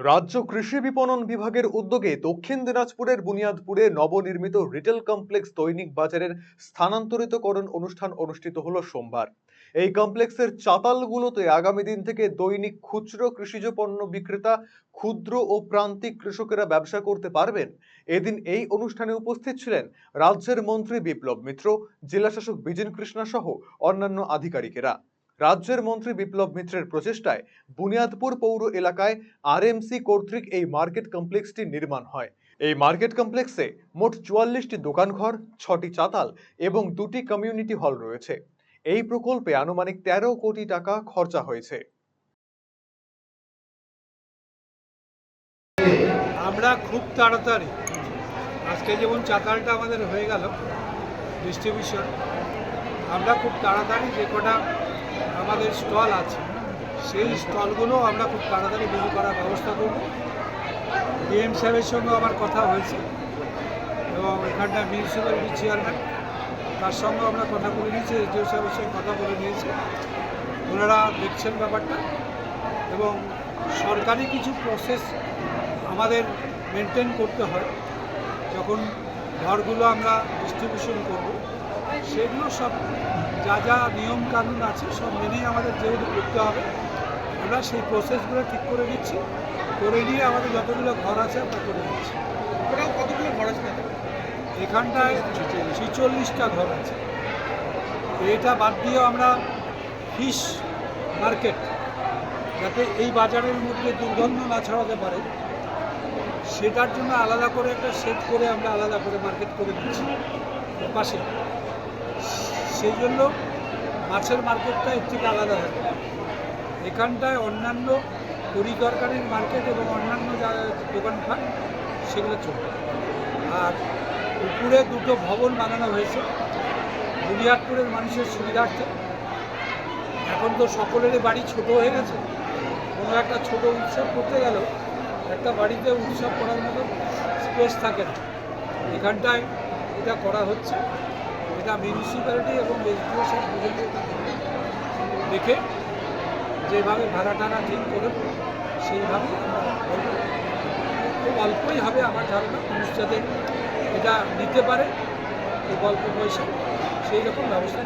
রাজ্য কৃষি বিপণন বিভাগের উদ্যোগে দক্ষিণ দিনাজপুরের বুনিয়াদপুরে নবনির্মিত রিটেল কমপ্লেক্স দৈনিক বাজারের স্থানান্তরিতকরণ অনুষ্ঠান অনুষ্ঠিত হলো সোমবার। এই কমপ্লেক্সের চাতালগুলোতে আগামী দিন থেকে দৈনিক খুচরো কৃষিজ পণ্য বিক্রেতা, ক্ষুদ্র ও প্রান্তিক কৃষকেরা ব্যবসা করতে পারবেন। এদিন এই অনুষ্ঠানে উপস্থিত ছিলেন রাজ্যের মন্ত্রী বিপ্লব মিত্র, জেলাশাসক বিজেন কৃষ্ণা সহ অন্যান্য আধিকারিকেরা। রাজ্যের মন্ত্রী বিপ্লব মিত্রের প্রচেষ্টায় বুনিয়াদপুর পৌর এলাকায় আরএমসি কর্তৃক এই মার্কেট কমপ্লেক্সটি নির্মাণ হয়। এই মার্কেট কমপ্লেক্সে মোট ৪৪টি দোকানঘর, ৬টি চাতাল এবং ২টি কমিউনিটি হল রয়েছে। এই প্রকল্পে আনুমানিক ১৩ কোটি টাকা খরচা হয়েছে। আমরা খুব তাড়াতাড়ি, আজকে যেমন চাতালটা আমাদের হয়ে গেল ডিস্ট্রিবিউশন, আমরা খুব তাড়াতাড়ি যে কটা আমাদের স্টল আছে সেই স্টলগুলো আমরা খুব তাড়াতাড়ি বিক্রি করার ব্যবস্থা করব। ডিএম সাহেবের সঙ্গে আমার কথা হয়েছে এবং এখানটা মিউনিসিপ্যালিটি চেয়ারম্যান, তার সঙ্গে আমরা কথা বলে নিয়েছি, এসডিও সাহেবের সঙ্গে কথা বলে নিয়েছি। ওনারা দেখছেন ব্যাপারটা এবং সরকারি কিছু প্রসেস আমাদের মেনটেন করতে হয়। যখন ঘরগুলো আমরা ডিস্ট্রিবিউশন করব, সেগুলো সব যা যা নিয়ম কানুন আছে সব মেনেই আমাদের যেহেতু করতে হবে, আমরা সেই প্রসেসগুলো ঠিক করে দিচ্ছি। করে নিয়ে আমাদের যতগুলো ঘর আছে আমরা করে দিচ্ছি। ওটাও কতগুলো ঘর আছে? এখানটায় ৪৬টা ঘর আছে। এটা বাদ দিয়েও আমরা ফিশ মার্কেট, যাতে এই বাজারের মধ্যে দুর্গন্ধ না ছড়াতে পারে, সেটার জন্য আলাদা করে একটা সেট করে আমরা আলাদা করে মার্কেট করে দিচ্ছি পাশে। সেই জন্য মাছের মার্কেটটা এর থেকে আলাদা হবে। এখানটায় অন্যান্য পরিদরকারের মার্কেট এবং অন্যান্য যা দোকানপাট সেগুলো চলবে। আর উপরে দুটো ভবন বানানো হয়েছে বুনিয়াদপুরের মানুষের সুবিধার্থে। এখন তো সকলেরই বাড়ি ছোট হয়ে গেছে, কোনো একটা ছোট উৎসব করতে গেলেও একটা বাড়িতে উৎসব করার মতো স্পেস থাকে না। এখানটায় এটা করা হচ্ছে। এটা মিউনিসিপ্যালিটি এবং এসডিও সব বুঝে দেখে যেভাবে ভাড়া টাড়া ঠিক করে সেইভাবে খুব অল্পই হবে আমার ধারণা। মানুষ যাতে এটা নিতে পারে খুব অল্প পয়সা, সেই রকম ব্যবস্থা।